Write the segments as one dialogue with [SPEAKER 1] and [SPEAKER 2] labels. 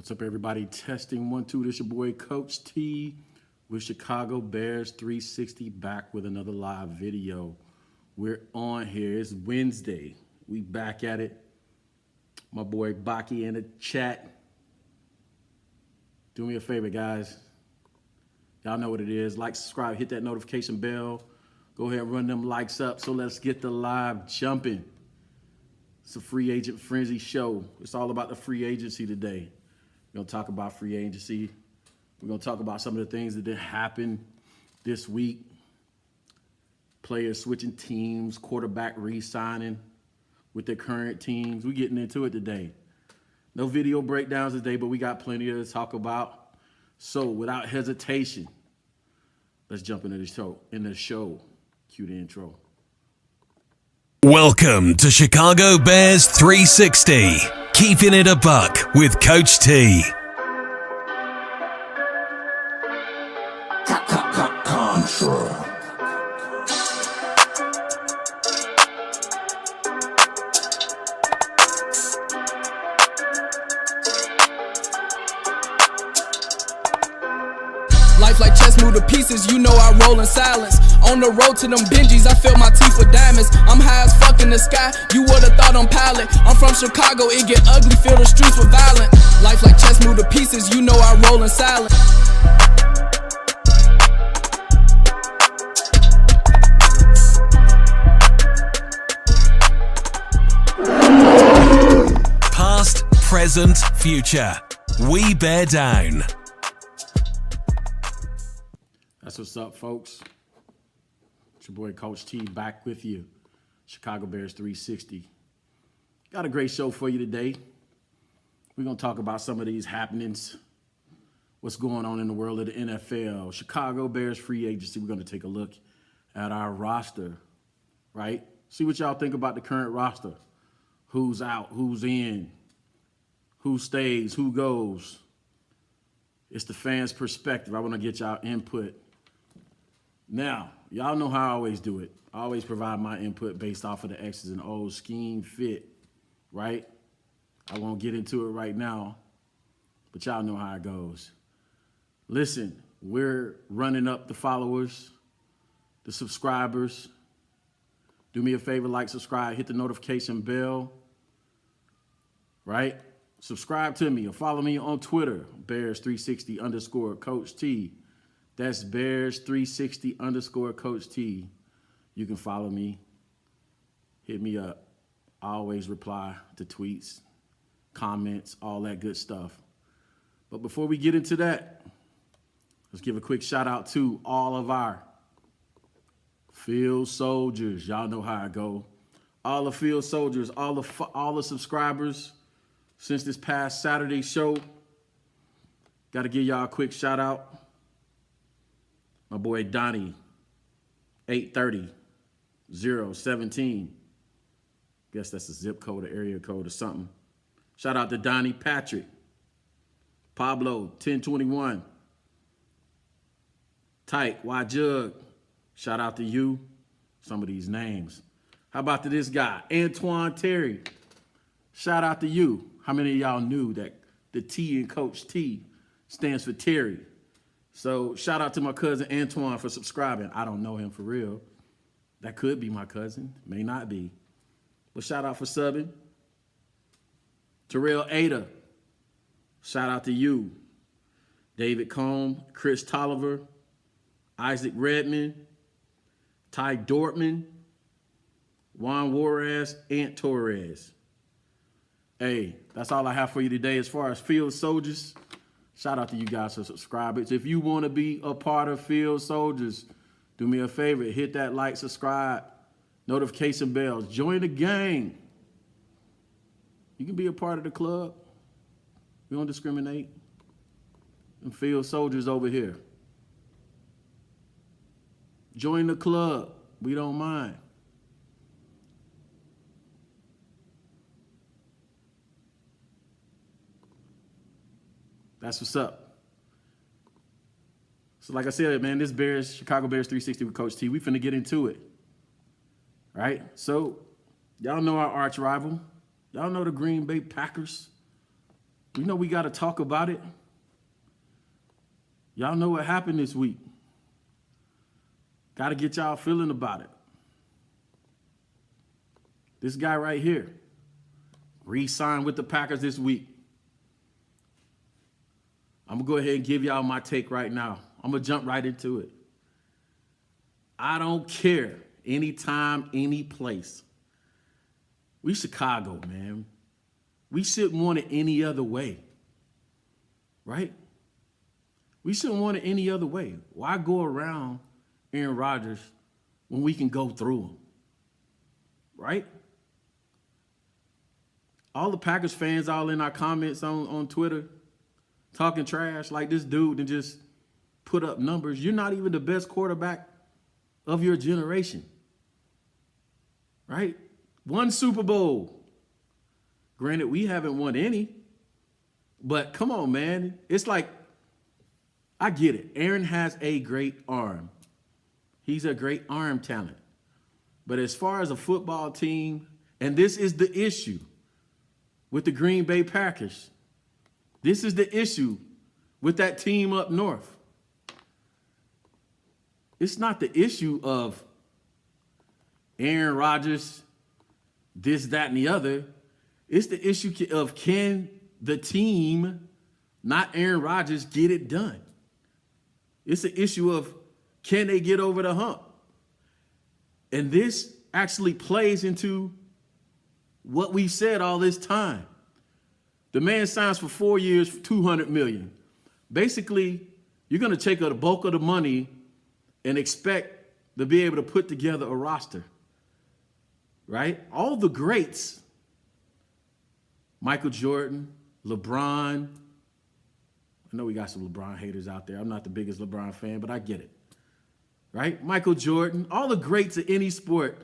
[SPEAKER 1] What's up, everybody? Testing 1, 2. This your boy, Coach T, with Chicago Bears 360, back with another live video. We're on here. It's Wednesday. We back at it. My boy Baki in the chat. Do me a favor, guys. Y'all know what it is. Like, subscribe, hit that notification bell. Go ahead and run them likes up. So let's get the live jumping. It's a free agent frenzy show. It's all about the free agency today. We're going to talk about free agency. We're going to talk about some of the things that did happen this week. Players switching teams, quarterback re-signing with their current teams. We're getting into it today. No video breakdowns today, but we got plenty to talk about. So without hesitation, let's jump into the show. Cue the intro.
[SPEAKER 2] Welcome to Chicago Bears 360. Keeping it a buck with Coach T.
[SPEAKER 3] Contra.
[SPEAKER 4] Life like chess, move to pieces, you know I roll in silence. On the road to them Benjis, I fill my teeth with diamonds. I'm high as fuck in the sky, you would've thought I'm pilot. I'm from Chicago, it get ugly, fill the streets with violence. Life like chess, move to pieces, you know I roll in silence.
[SPEAKER 2] Past, present, future. We bear down.
[SPEAKER 1] That's what's up, folks. It's your boy, Coach T, back with you. Chicago Bears 360. Got a great show for you today. We're going to talk about some of these happenings, what's going on in the world of the NFL. Chicago Bears free agency. We're going to take a look at our roster, right? See what y'all think about the current roster. Who's out, who's in, who stays, who goes. It's the fans' perspective. I want to get y'all input. Now, y'all know how I always do it. I always provide my input based off of the X's and O's, scheme, fit, right? I won't get into it right now, but y'all know how it goes. Listen, we're running up the followers, the subscribers. Do me a favor, like, subscribe, hit the notification bell, right? Subscribe to me or follow me on Twitter, Bears360_Coach T. That's Bears360_Coach T. You can follow me. Hit me up. I always reply to tweets, comments, all that good stuff. But before we get into that, let's give a quick shout out to all of our field soldiers. Y'all know how I go. All the field soldiers, all the subscribers since this past Saturday show. Got to give y'all a quick shout out. My boy Donnie, 830-017. Guess that's a zip code, an area code or something. Shout out to Donnie Patrick. Pablo, 1021. Tyke, Y Jug. Shout out to you. Some of these names. How about to this guy, Antoine Terry? Shout out to you. How many of y'all knew that the T in Coach T stands for Terry? So shout out to my cousin Antoine for subscribing. I don't know him for real. That could be my cousin. May not be. But shout out for subbing. Terrell Ada. Shout out to you. David Combe, Chris Tolliver, Isaac Redmond, Ty Dortman, Juan Juarez, Ant Torres. Hey, that's all I have for you today as far as field soldiers. Shout out to you guys for subscribing. If you want to be a part of Field Soldiers, do me a favor. Hit that like, subscribe, notification bells. Join the gang. You can be a part of the club. We don't discriminate. And Field Soldiers over here. Join the club. We don't mind. That's what's up. So like I said, man, this Chicago Bears 360 with Coach T, we finna get into it. Right? So y'all know our arch rival. Y'all know the Green Bay Packers. You know we got to talk about it. Y'all know what happened this week. Got to get y'all feeling about it. This guy right here re-signed with the Packers this week. I'm going to go ahead and give y'all my take right now. I'm going to jump right into it. I don't care. Anytime, any place. We Chicago, man. We shouldn't want it any other way. Right? We shouldn't want it any other way. Why go around Aaron Rodgers when we can go through him? Right? All the Packers fans all in our comments on Twitter talking trash like this dude and just put up numbers. You're not even the best quarterback of your generation. Right? One Super Bowl. Granted, we haven't won any. But come on, man. It's like, I get it. Aaron has a great arm. He's a great arm talent. But as far as a football team, and this is the issue with the Green Bay Packers. This is the issue with that team up north. It's not the issue of Aaron Rodgers, this, that, and the other. It's the issue of can the team, not Aaron Rodgers, get it done. It's the issue of can they get over the hump? And this actually plays into what we've said all this time. The man signs for 4 years for $200 million. Basically, you're going to take the bulk of the money and expect to be able to put together a roster. Right? All the greats, Michael Jordan, LeBron. I know we got some LeBron haters out there. I'm not the biggest LeBron fan, but I get it. Right? Michael Jordan, all the greats of any sport.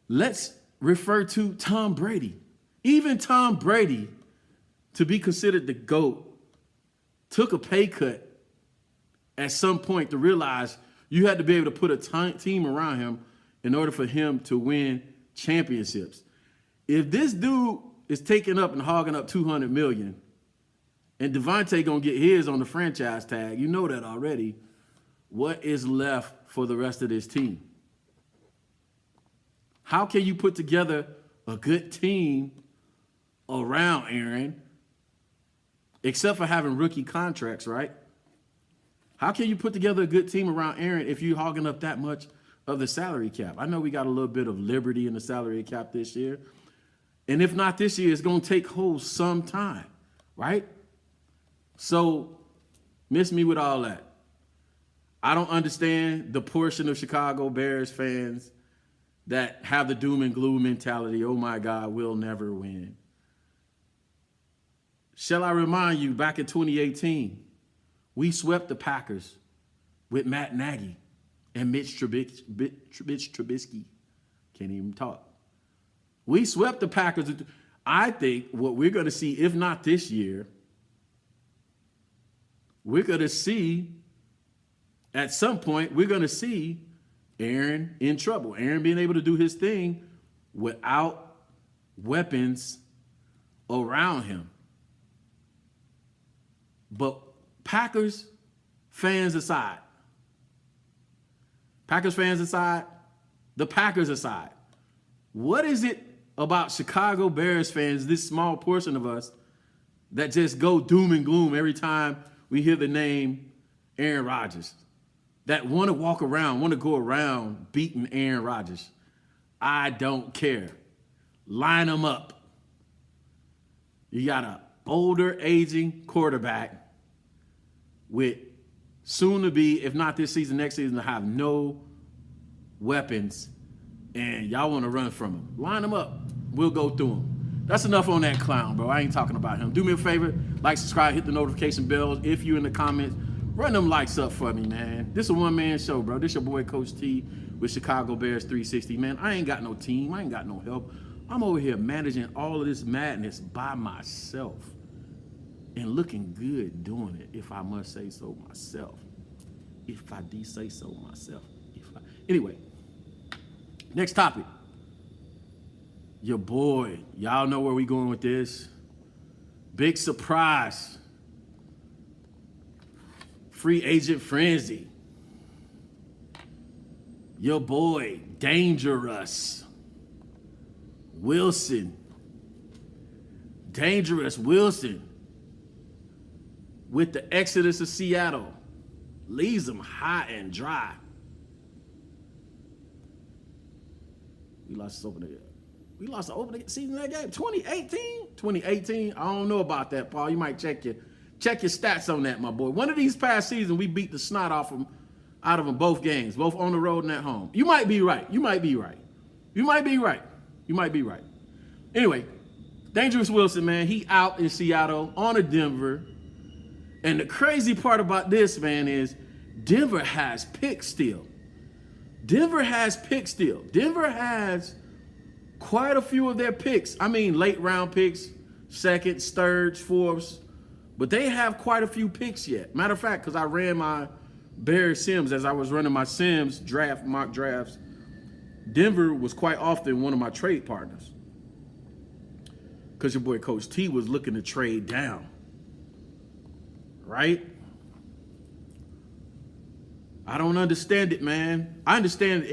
[SPEAKER 1] Let's refer to Tom Brady. Even Tom Brady, to be considered the GOAT, took a pay cut at some point to realize you had to be able to put a team around him in order for him to win championships. If this dude is taking up and hogging up $200 million, and Devontae gonna get his on the franchise tag, you know that already, what is left for the rest of this team? How can you put together a good team around Aaron, except for having rookie contracts, right? How can you put together a good team around Aaron if you're hogging up that much of the salary cap? I know we got a little bit of liberty in the salary cap this year. And if not this year, it's going to take hold some time, right? So miss me with all that. I don't understand the portion of Chicago Bears fans that have the doom and gloom mentality. Oh my God, we'll never win. Shall I remind you, back in 2018, we swept the Packers with Matt Nagy and Mitch Trubisky. Can't even talk. We swept the Packers. I think what we're going to see, if not this year, we're going to see, at some point, we're going to see Aaron in trouble. Aaron being able to do his thing without weapons around him. But Packers fans aside, the Packers aside, what is it about Chicago Bears fans, this small portion of us, that just go doom and gloom every time we hear the name Aaron Rodgers, that want to walk around, want to go around beating Aaron Rodgers? I don't care. Line them up. You got an older, aging quarterback with soon to be, if not this season, next season, to have no weapons, and y'all want to run from him. Line them up. We'll go through them. That's enough on that clown, bro. I ain't talking about him. Do me a favor, like, subscribe, hit the notification bell. If you in the comments, run them likes up for me, man. This is a one-man show, bro. This your boy, Coach T, with Chicago Bears 360. Man, I ain't got no team. I ain't got no help. I'm over here managing all of this madness by myself and looking good doing it, if I must say so myself. If I do say so myself. Anyway, next topic. Your boy, y'all know where we going with this. Big surprise. Free agent frenzy. Your boy, Dangerous Wilson. Dangerous Wilson. With the exodus of Seattle. Leaves them high and dry. We lost the opening season of that game. 2018? I don't know about that, Paul. You might check your stats on that, my boy. One of these past seasons, we beat the snot out of them both games, both on the road and at home. You might be right. Anyway, Dangerous Wilson, man, he out in Seattle, on to Denver. And the crazy part about this, man, is Denver has picks still. Denver has quite a few of their picks. I mean, late round picks, seconds, thirds, fourths. But they have quite a few picks yet. Matter of fact, because I ran my Bears Sims as I was running my Sims mock drafts, Denver was quite often one of my trade partners. Because your boy Coach T was looking to trade down. Right? I don't understand it, man. I understand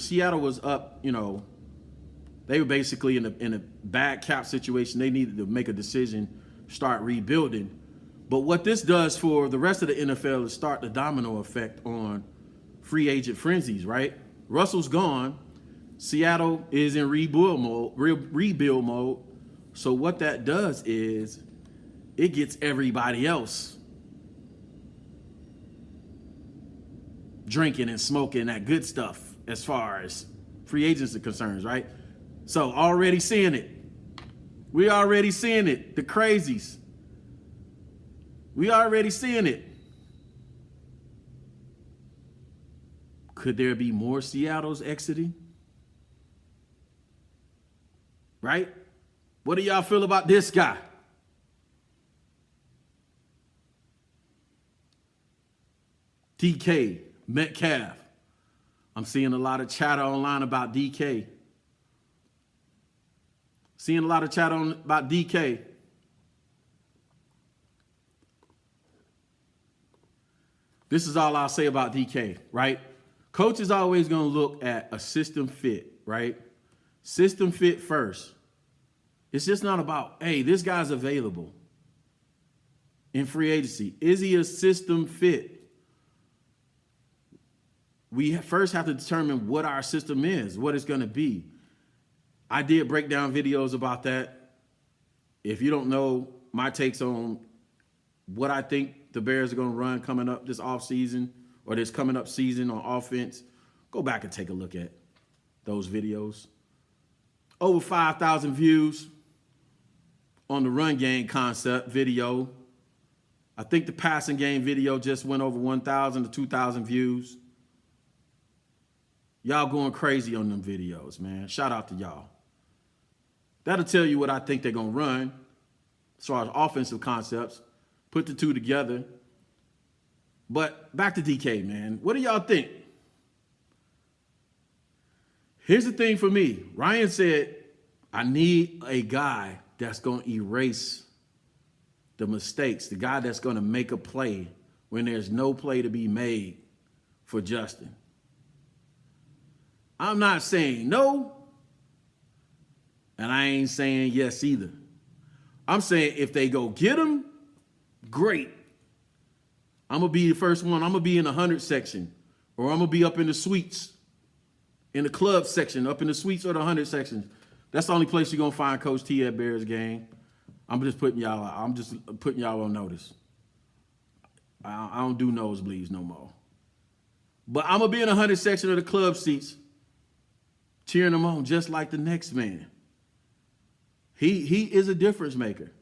[SPEAKER 1] Seattle was up, they were basically in a bad cap situation. They needed to make a decision, start rebuilding. But what this does for the rest of the NFL is start the domino effect on free agent frenzies, right? Russell's gone. Seattle is in rebuild mode. So what that does is it gets everybody else drinking and smoking that good stuff as far as free agents are concerned, right? So already seeing it. We already seeing it. The crazies. We already seeing it. Could there be more Seattle's exiting? Right? What do y'all feel about this guy? DK, Metcalf. I'm seeing a lot of chatter online about DK. About DK. This is all I'll say about DK, right? Coach is always going to look at a system fit, right? System fit first. It's just not about, hey, this guy's available in free agency. Is he a system fit? We first have to determine what our system is, what it's going to be. I did break down videos about that. If you don't know my takes on what I think the Bears are going to run coming up this offseason or this coming up season on offense, go back and take a look at those videos. Over 5,000 views on the run game concept video. I think the passing game video just went over 1,000 to 2,000 views. Y'all going crazy on them videos, man. Shout out to y'all. That'll tell you what I think they're going to run as far as offensive concepts. Put the two together. But back to DK, man. What do y'all think? Here's the thing for me. Ryan said, I need a guy that's going to erase the mistakes, the guy that's going to make a play when there's no play to be made for Justin. I'm not saying no, and I ain't saying yes either. I'm saying if they go get him, great. I'm going to be the first one. I'm going to be in the 100 section, or I'm going to be up in the suites, in the club section, up in the suites or the 100 section. That's the only place you're going to find Coach T at Bears game. I'm just putting y'all on notice. I don't do nosebleeds no more. But I'm going to be in the 100 section of the club seats, cheering him on just like the next man. He is a difference maker,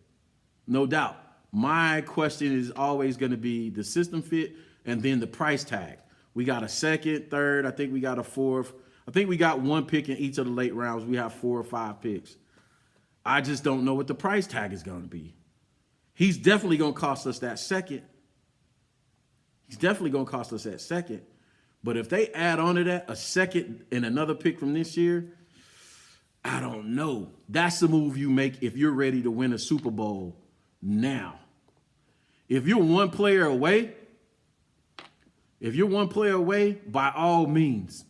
[SPEAKER 1] no doubt. My question is always going to be the system fit and then the price tag. We got a second, third. I think we got a fourth. I think we got one pick in each of the late rounds. We have 4 or 5 picks. I just don't know what the price tag is going to be. He's definitely going to cost us that second. But if they add on to that a second and another pick from this year, I don't know. That's the move you make if you're ready to win a Super Bowl now. If you're one player away, by all means,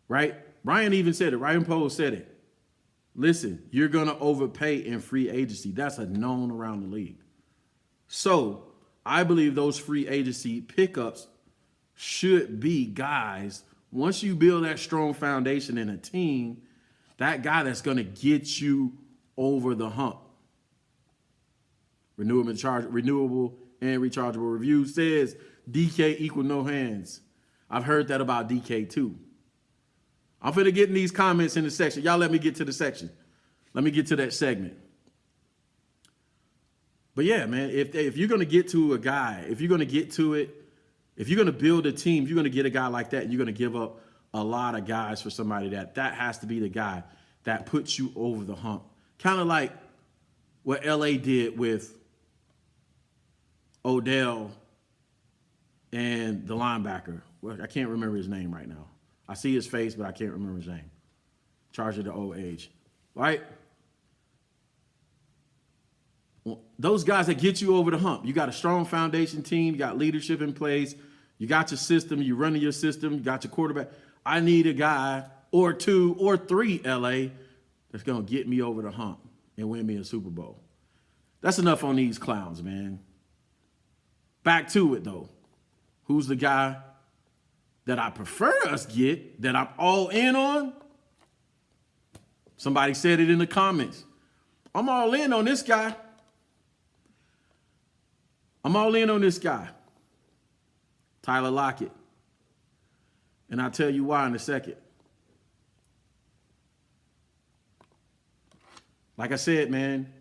[SPEAKER 1] right? Ryan even said it. Ryan Poles said it. Listen, you're going to overpay in free agency. That's a known around the league. So I believe those free agency pickups should be guys, once you build that strong foundation in a team, that guy that's going to get you over the hump. Renewable and rechargeable review says DK equal no hands. I've heard that about DK too. I'm finna get in these comments in the section. Y'all let me get to the section. Let me get to that segment. But yeah, man, if you're going to get to a guy, if you're going to get to it, if you're going to build a team, if you're going to get a guy like that, you're going to give up a lot of guys for somebody that has to be the guy that puts you over the hump. Kind of like what LA did with Odell and the linebacker. Well, I can't remember his name right now. I see his face, but I can't remember his name. Charge of the old age, right? Well, those guys that get you over the hump. You got a strong foundation team. You got leadership in place. You got your system. You're running your system. You got your quarterback. I need a guy or two or three, LA, that's going to get me over the hump and win me a Super Bowl. That's enough on these clowns, man. Back to it, though. Who's the guy that I prefer us get, that I'm all in on? Somebody said it in the comments. I'm all in on this guy. Tyler Lockett. And I'll tell you why in a second. Like I said, man,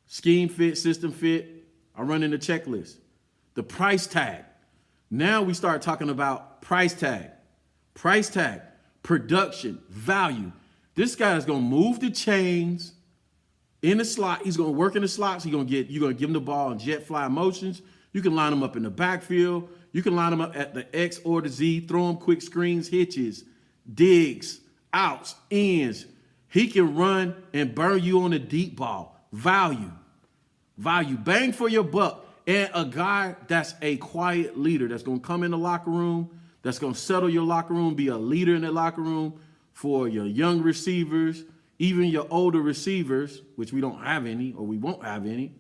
[SPEAKER 1] scheme fit, system fit, I run in the checklist. The price tag. Now we start talking about price tag, production, value. This guy is going to move the chains in the slot. He's going to work in the slots. You're going to give him the ball in jet fly motions. You can line him up in the backfield. You can line him up at the X or the Z, throw him quick screens, hitches, digs, outs, ends. He can run and burn you on a deep ball. Value, bang for your buck. And a guy that's a quiet leader that's going to come in the locker room, that's going to settle your locker room, be a leader in the locker room for your young receivers, even your older receivers, which we don't have any or we won't have any.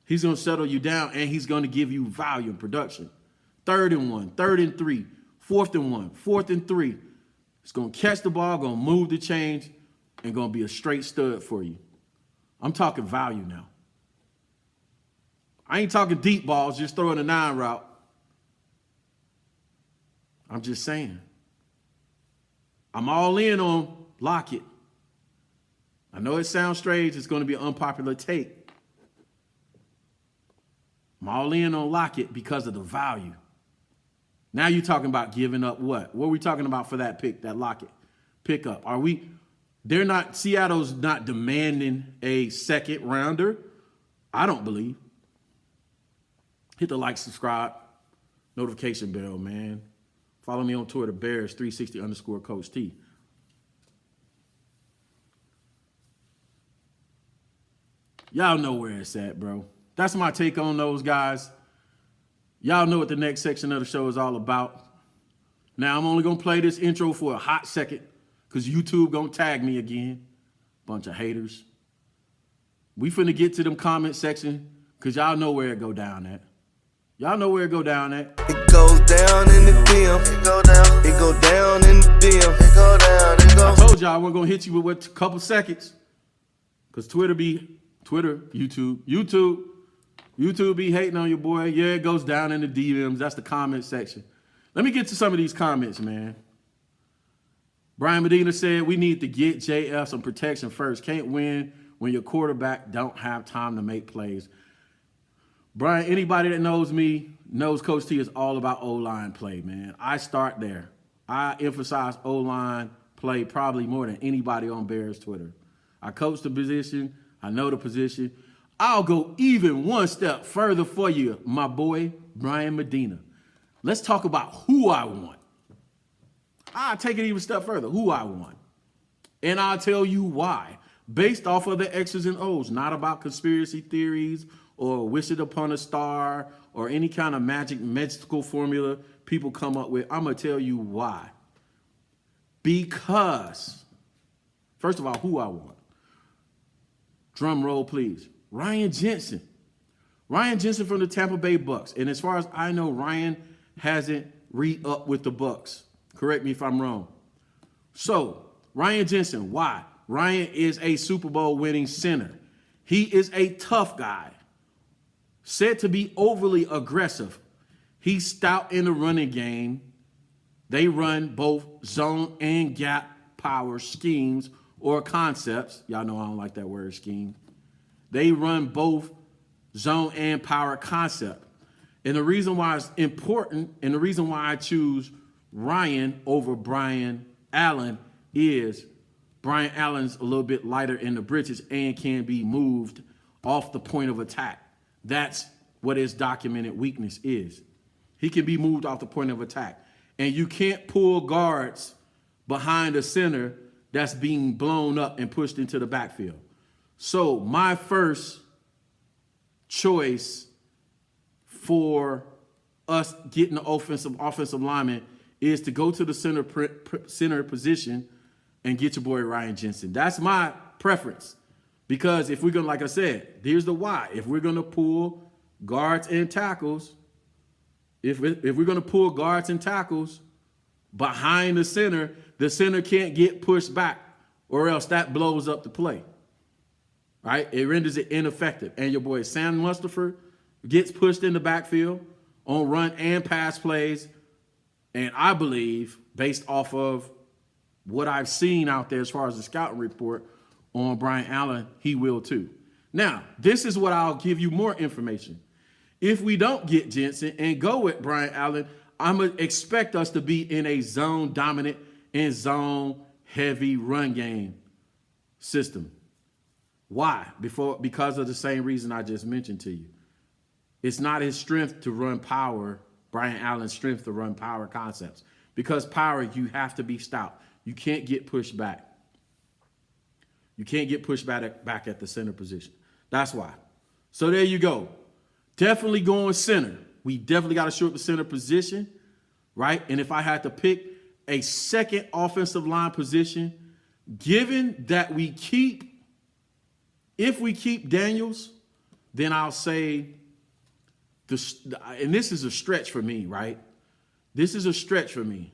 [SPEAKER 1] He's going to settle you down, and he's going to give you value and production. 3rd and 1, 3rd and 3, 4th and 1, 4th and 3. It's going to catch the ball, going to move the chains, and going to be a straight stud for you. I'm talking value now. I ain't talking deep balls, just throwing a 9 route. I'm just saying. I'm all in on Lockett. I know it sounds strange. It's going to be an unpopular take. I'm all in on Lockett because of the value. Now you're talking about giving up what? What are we talking about for that pick, that Lockett pickup? Seattle's not demanding a second rounder. I don't believe. Hit the like, subscribe, notification bell, man. Follow me on Twitter, Bears360_Coach T. Y'all know where it's at, bro. That's my take on those guys. Y'all know what the next section of the show is all about. Now, I'm only going to play this intro for a hot second because YouTube going to tag me again. Bunch of haters. We finna get to them comment section because y'all know where it go down at. Y'all know where it go down at.
[SPEAKER 5] It goes down in the DM. It go down. It go down in the DM. It go down. It go.
[SPEAKER 1] I told y'all I wasn't going to hit you with a couple seconds because YouTube be hating on your boy. Yeah, it goes down in the DMs. That's the comment section. Let me get to some of these comments, man. Brian Medina said, we need to get JF some protection first. Can't win when your quarterback don't have time to make plays. Brian, anybody that knows me knows Coach T is all about O-line play, man. I start there. I emphasize O-line play probably more than anybody on Bears Twitter. I coach the position. I know the position. I'll go even one step further for you, my boy, Brian Medina. Let's talk about who I want. I'll take it even a step further, who I want. And I'll tell you why. based off of the X's and O's, not about conspiracy theories or wish it upon a star or any kind of magical formula people come up with. I'm going to tell you why. Because, first of all, who I want. Drum roll, please. Ryan Jensen. Ryan Jensen from the Tampa Bay Bucks. And as far as I know, Ryan hasn't re-upped with the Bucks. Correct me if I'm wrong. So, Ryan Jensen, why? Ryan is a Super Bowl winning center. He is a tough guy. Said to be overly aggressive. He's stout in the running game. They run both zone and gap power schemes or concepts. Y'all know I don't like that word, scheme. They run both zone and power concept. And the reason why it's important and the reason why I choose Ryan over Brian Allen is Brian Allen's a little bit lighter in the britches and can be moved off the point of attack. That's what his documented weakness is. He can be moved off the point of attack. And you can't pull guards behind a center that's being blown up and pushed into the backfield. So my first choice for us getting the offensive lineman is to go to the center position and get your boy Ryan Jensen. That's my preference. Because if we're going to, like I said, here's the why. If we're going to pull guards and tackles, if we're going to pull guards and tackles behind the center can't get pushed back or else that blows up the play. Right? It renders it ineffective. And your boy Sam Mustipher gets pushed in the backfield on run and pass plays. And I believe, based off of what I've seen out there as far as the scouting report on Brian Allen, he will too. Now, this is what I'll give you more information. If we don't get Jensen and go with Brian Allen, I'm going to expect us to be in a zone dominant and zone heavy run game system. Why? Because of the same reason I just mentioned to you. It's not his strength to run power, Brian Allen's strength to run power concepts. Because power, you have to be stout. You can't get pushed back. You can't get pushed back at the center position. That's why. So there you go. Definitely going center. We definitely got to short the center position, right? And if I had to pick a second offensive line position, given that if we keep Daniels, then I'll say, and this is a stretch for me, right? This is a stretch for me.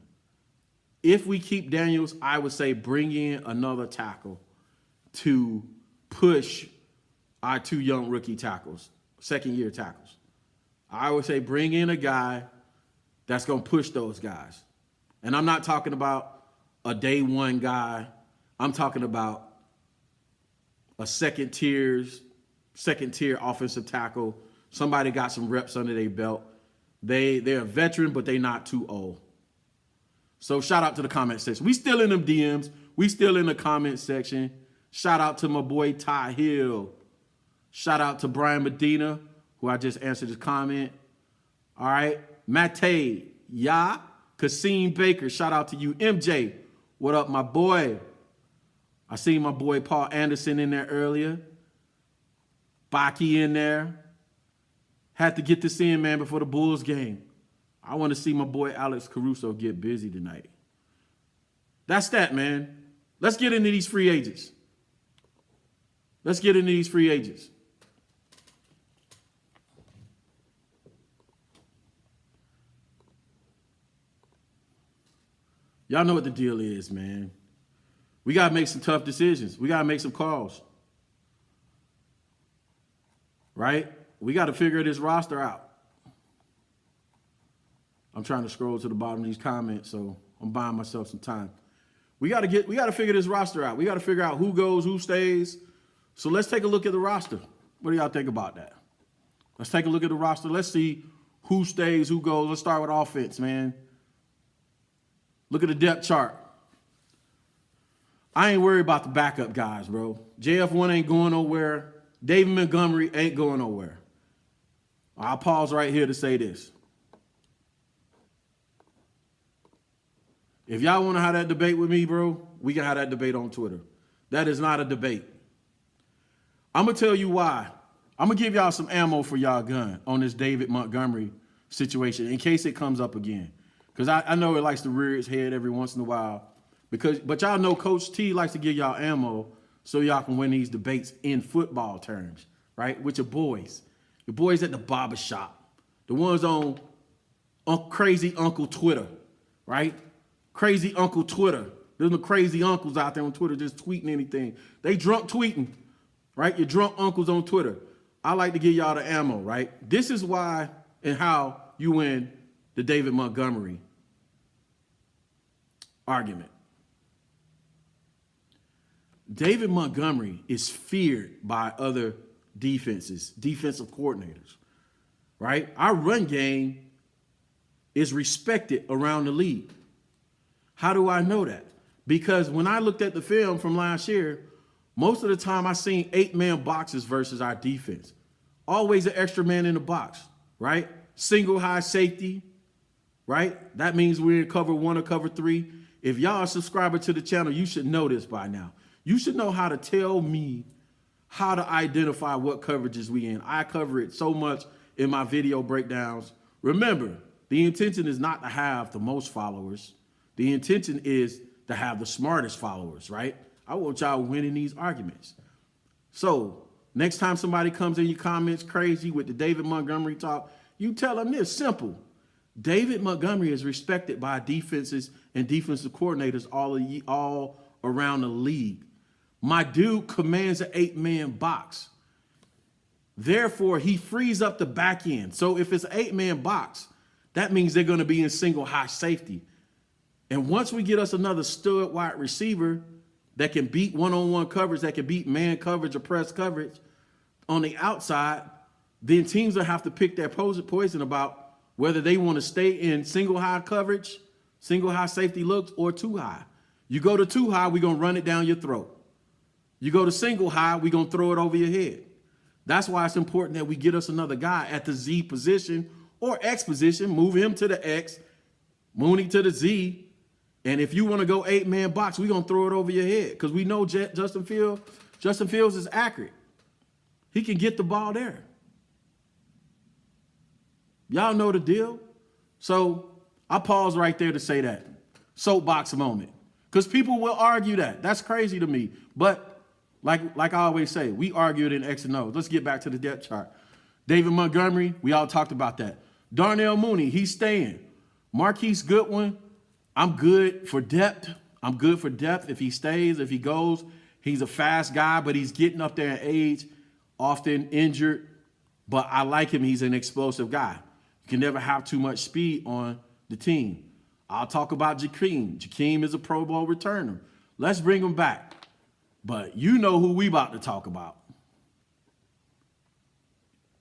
[SPEAKER 1] If we keep Daniels, I would say bring in another tackle to push our two young rookie tackles, second-year tackles. I would say bring in a guy that's going to push those guys. And I'm not talking about a day one guy. I'm talking about a second tier offensive tackle. Somebody got some reps under their belt. They're a veteran, but they're not too old. So shout out to the comment section. We still in them DMs. We still in the comment section. Shout out to my boy Ty Hill. Shout out to Brian Medina, who I just answered his comment. All right. Mate, Ya, Kasim Baker. Shout out to you. MJ, what up, my boy? I seen my boy Paul Anderson in there earlier. Baki in there. Had to get this in, man, before the Bulls game. I want to see my boy Alex Caruso get busy tonight. That's that, man. Let's get into these free agents. Y'all know what the deal is, man. We got to make some tough decisions. We got to make some calls. Right? We got to figure this roster out. I'm trying to scroll to the bottom of these comments, so I'm buying myself some time. We got to figure this roster out. We got to figure out who goes, who stays. So let's take a look at the roster. What do y'all think about that? Let's take a look at the roster. Let's see who stays, who goes. Let's start with offense, man. Look at the depth chart. I ain't worried about the backup guys, bro. JF1 ain't going nowhere. David Montgomery ain't going nowhere. I'll pause right here to say this. If y'all want to have that debate with me, bro, we can have that debate on Twitter. That is not a debate. I'm going to tell you why. I'm going to give y'all some ammo for y'all gun on this David Montgomery situation in case it comes up again. Because I know it likes to rear its head every once in a while. But y'all know Coach T likes to give y'all ammo so y'all can win these debates in football terms, right? With your boys. Your boys at the barbershop. The ones on Crazy Uncle Twitter, right? Crazy Uncle Twitter. There's no crazy uncles out there on Twitter just tweeting anything. They drunk tweeting, right? Your drunk uncles on Twitter. I like to give y'all the ammo, right? This is why and how you win the David Montgomery argument. David Montgomery is feared by other defensive coordinators, right? Our run game is respected around the league. How do I know that? Because when I looked at the film from last year, most of the time I seen 8-man boxes versus our defense. Always an extra man in the box, right? Single high safety, right? That means we're in cover 1 or cover 3. If y'all are a subscriber to the channel, you should know this by now. You should know how to tell me how to identify what coverages we in. I cover it so much in my video breakdowns. Remember, the intention is not to have the most followers. The intention is to have the smartest followers, right? I want y'all winning these arguments. So next time somebody comes in your comments crazy with the David Montgomery talk, you tell them this, simple. David Montgomery is respected by defenses and defensive coordinators all around the league. My dude commands an 8-man box. Therefore, he frees up the back end. So if it's an 8-man box, that means they're going to be in single high safety. And once we get us another stud wide receiver that can beat one-on-one coverage, that can beat man coverage or press coverage on the outside, then teams will have to pick their poison about whether they want to stay in single high coverage, single high safety looks, or too high. You go to too high, we're going to run it down your throat. You go to single high, we're going to throw it over your head. That's why it's important that we get us another guy at the Z position or X position, move him to the X, Mooney to the Z. And if you want to go 8-man box, we're going to throw it over your head because we know Justin Fields is accurate. He can get the ball there. Y'all know the deal. So I pause right there to say that. Soapbox moment. Because people will argue that. That's crazy to me. But like I always say, we argued in X and O. Let's get back to the depth chart. David Montgomery, we all talked about that. Darnell Mooney, he's staying. Marquise Goodwin, I'm good for depth. I'm good for depth if he stays, if he goes. He's a fast guy, but he's getting up there in age, often injured. But I like him. He's an explosive guy. You can never have too much speed on the team. I'll talk about Jakeem. Jakeem is a Pro Bowl returner. Let's bring him back. But you know who we about to talk about.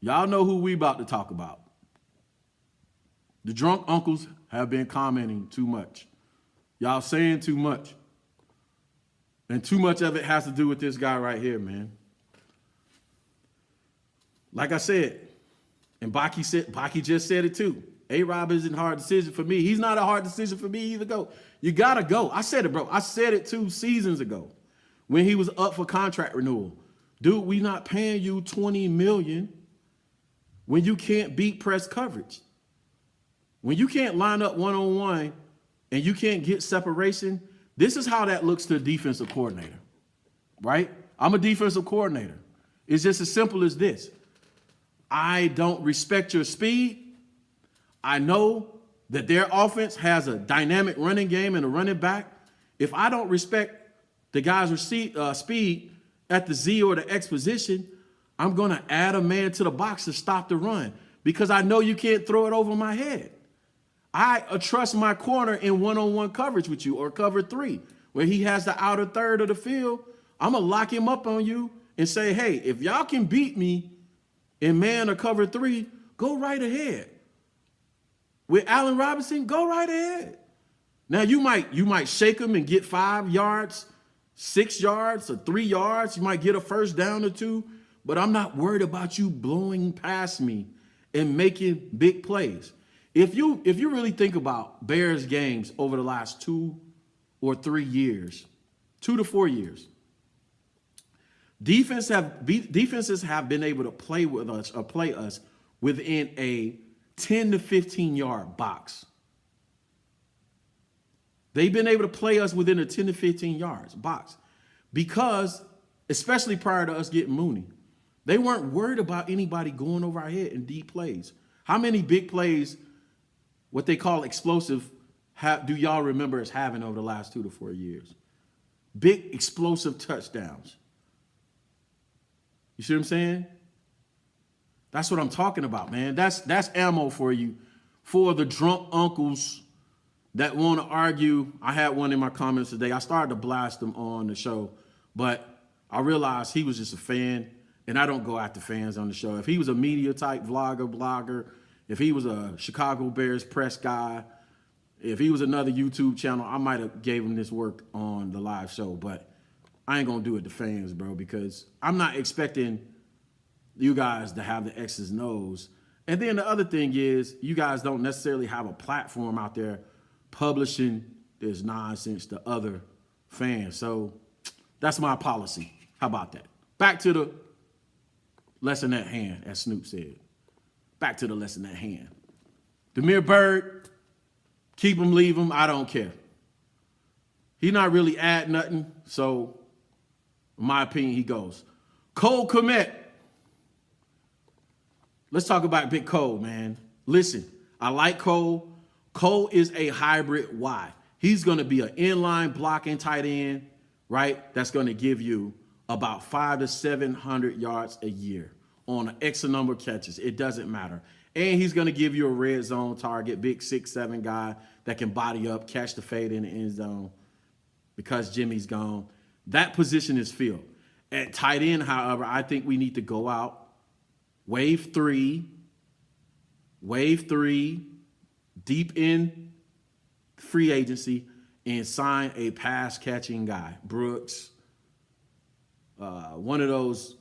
[SPEAKER 1] Y'all know who we about to talk about. The drunk uncles have been commenting too much. Y'all saying too much. And too much of it has to do with this guy right here, man. Like I said, and Baki just said it too. A-Rob isn't a hard decision for me. He's not a hard decision for me either. Go. You got to go. I said it, bro. I said it 2 seasons ago when he was up for contract renewal. Dude, we not paying you $20 million when you can't beat press coverage. When you can't line up one-on-one and you can't get separation, this is how that looks to a defensive coordinator, right? I'm a defensive coordinator. It's just as simple as this. I don't respect your speed. I know that their offense has a dynamic running game and a running back. If I don't respect the guy's speed at the Z or the X position, I'm going to add a man to the box to stop the run because I know you can't throw it over my head. I trust my corner in one-on-one coverage with you or cover 3 where he has the outer third of the field. I'm going to lock him up on you and say, hey, if y'all can beat me in man or cover 3, go right ahead. With Allen Robinson, go right ahead. Now, you might shake him and get 5 yards, 6 yards, or 3 yards. You might get a first down or 2, but I'm not worried about you blowing past me and making big plays. If you really think about Bears games over the last 2 or 3 years, 2 to 4 years, Defenses have been able to play with us or play us within a 10 to 15 yard box. They've been able to play us within a 10 to 15 yards box because, especially prior to us getting Mooney, they weren't worried about anybody going over our head in deep plays. How many big plays, what they call explosive, do y'all remember us having over the last 2 to 4 years? Big explosive touchdowns. You see what I'm saying? That's what I'm talking about, man. That's ammo for you, for the drunk uncles that want to argue. I had one in my comments today. I started to blast him on the show, but I realized he was just a fan, and I don't go after fans on the show. If he was a media type blogger, if he was a Chicago Bears press guy, if he was another YouTube channel, I might have gave him this work on the live show, but I ain't gonna do it to fans, bro, because I'm not expecting you guys to have the X's and O's. And then the other thing is, you guys don't necessarily have a platform out there publishing this nonsense to other fans. So that's my policy. How about that? Back to the lesson at hand, as Snoop said. Back to the lesson at hand. Damiere Byrd, keep him, leave him, I don't care. He not really add nothing, so in my opinion, he goes. Cole Kmet. Let's talk about Big Cole, man. Listen, I like Cole. Cole is a hybrid Y. He's going to be an inline blocking tight end, right? That's going to give you about 500 to 700 yards a year on an X number of catches. It doesn't matter. And he's going to give you a red zone target, big 6'7" guy that can body up, catch the fade in the end zone because Jimmy's gone. That position is filled. At tight end, however, I think we need to go out, wave three, deep in free agency, and sign a pass-catching guy. Brooks, one of those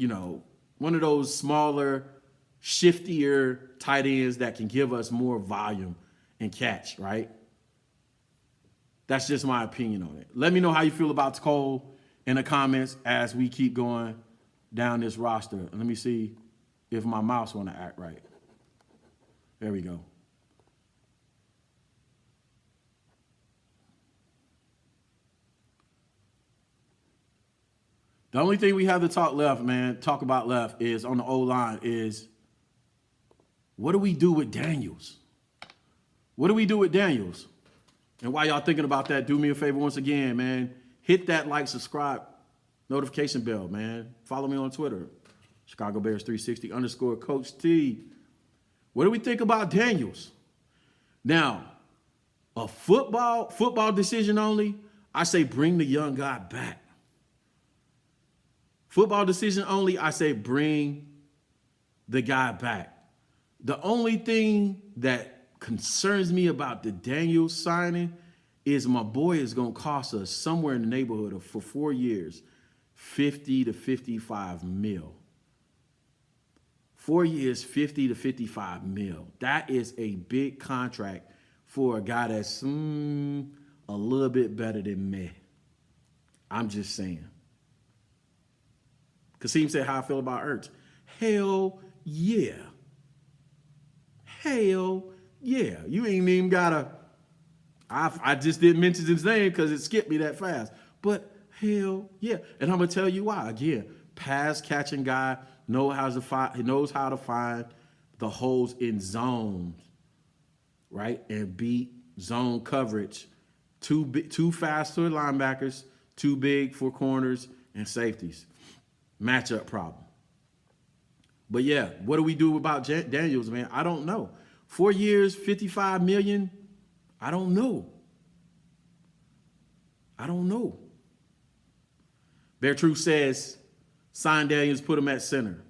[SPEAKER 1] smaller, shiftier tight ends that can give us more volume and catch, right? That's just my opinion on it. Let me know how you feel about Cole in the comments as we keep going down this roster. Let me see if my mouse want to act right. There we go. The only thing we have to talk about left is on the O-line is, what do we do with Daniels? What do we do with Daniels? And while y'all thinking about that, do me a favor once again, man. Hit that like, subscribe, notification bell, man. Follow me on Twitter, Chicago Bears 360 _ Coach T. What do we think about Daniels? Now, a football decision only, I say bring the young guy back. Football decision only, I say bring the guy back. The only thing that concerns me about the Daniels signing is my boy is going to cost us somewhere in the neighborhood of, for 4 years, 50 to 55 mil. 4 years, 50 to 55 mil. That is a big contract for a guy that's a little bit better than me. I'm just saying. Kasim said, how I feel about Ertz. Hell yeah. Hell yeah. You ain't even gotta, I just didn't mention his name because it skipped me that fast. But hell yeah. And I'm gonna tell you why. Again, pass catching guy, knows how to find the holes in zones, right? And beat zone coverage. Too fast for linebackers, too big for corners and safeties. Matchup problem. But yeah, what do we do about Daniels, man? I don't know. 4 years, 55 million. I don't know. Bear Truth says, sign Daniels, put him at center.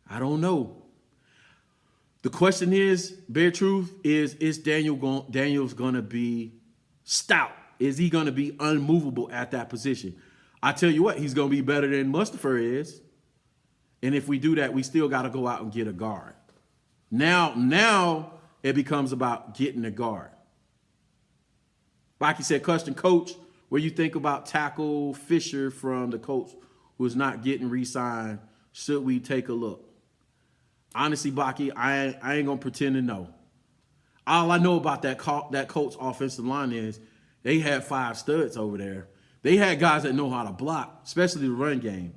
[SPEAKER 1] I don't know. The question is, Bear Truth, is Daniels going to be stout? Is he going to be unmovable at that position? I tell you what, he's going to be better than Mustapher is. And if we do that, we still got to go out and get a guard. Now it becomes about getting a guard. Like he said, question, Coach, What you think about tackle Fisher from the Colts, who's not getting re-signed? Should we take a look? Honestly, Baki, I ain't gonna pretend to know. All I know about that Colts offensive line is they had 5 studs over there. They had guys that know how to block, especially the run game.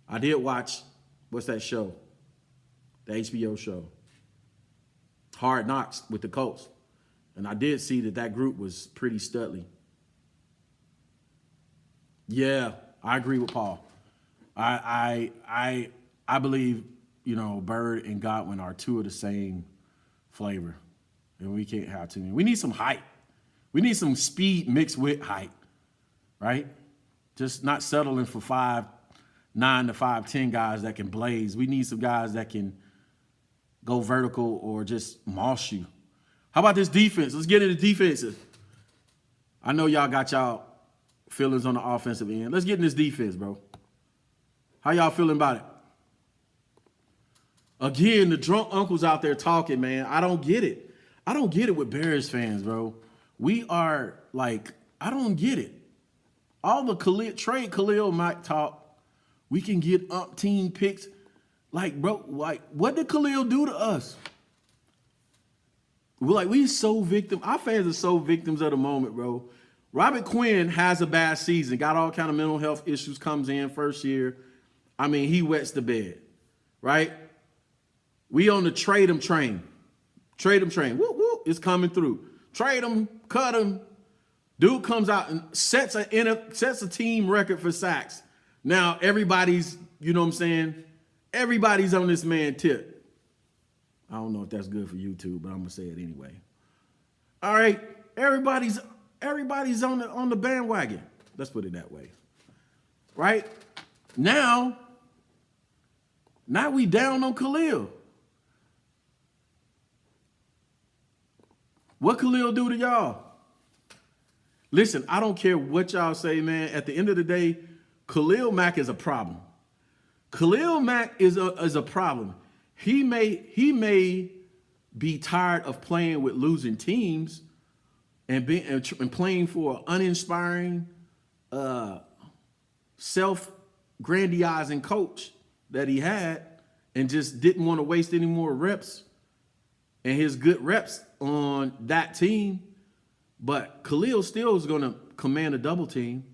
[SPEAKER 1] I did watch, what's that show? The HBO show. Hard Knocks with the Colts. And I did see that group was pretty studly. Yeah, I agree with Paul. I believe, Bird and Godwin are 2 of the same flavor. And we can't have too many. We need some height. We need some speed mixed with height, right? Just not settling for 5'9" to 5'10" guys that can blaze. We need some guys that can go vertical or just moss you. How about this defense? Let's get into defenses. I know y'all got y'all feelings on the offensive end. Let's get in this defense, bro. How y'all feeling about it? Again, the drunk uncles out there talking, man. I don't get it. I don't get it with Bears fans, bro. We are like, I don't get it. All the Khalil Mack talk, we can get umpteen picks. Like, bro, what did Khalil do to us? We so victim. Our fans are so victims of the moment, bro. Robert Quinn has a bad season, got all kind of mental health issues, comes in first year. I mean, he wets the bed, right? We on the trade him train. Trade him train. Woo, woo, it's coming through. Trade him, cut him. Dude comes out and sets a team record for sacks. Now everybody's, you know what I'm saying? Everybody's on this man tip. I don't know if that's good for YouTube, but I'm gonna say it anyway. All right, everybody's on the bandwagon. Let's put it that way. Right? Now we down on Khalil. What Khalil do to y'all? Listen, I don't care what y'all say, man. At the end of the day, Khalil Mack is a problem. Khalil Mack is a problem. He may be tired of playing with losing teams and playing for an uninspiring, self-grandizing coach that he had, and just didn't want to waste any more reps and his good reps on that team. But Khalil still is going to command a double team,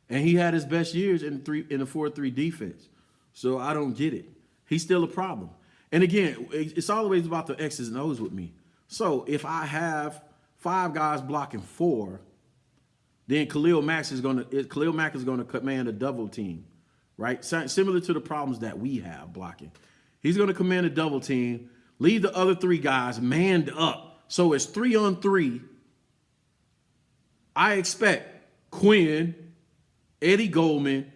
[SPEAKER 1] and he had his best years in the 4-3 defense. So I don't get it. He's still a problem. And again, it's always about the X's and O's with me. So if I have 5 guys blocking 4, then Khalil Mack is going to command a double team, right? Similar to the problems that we have blocking. He's going to command a double team, leave the other 3 guys manned up. So it's 3-on-3. I expect Quinn, Eddie Goldman,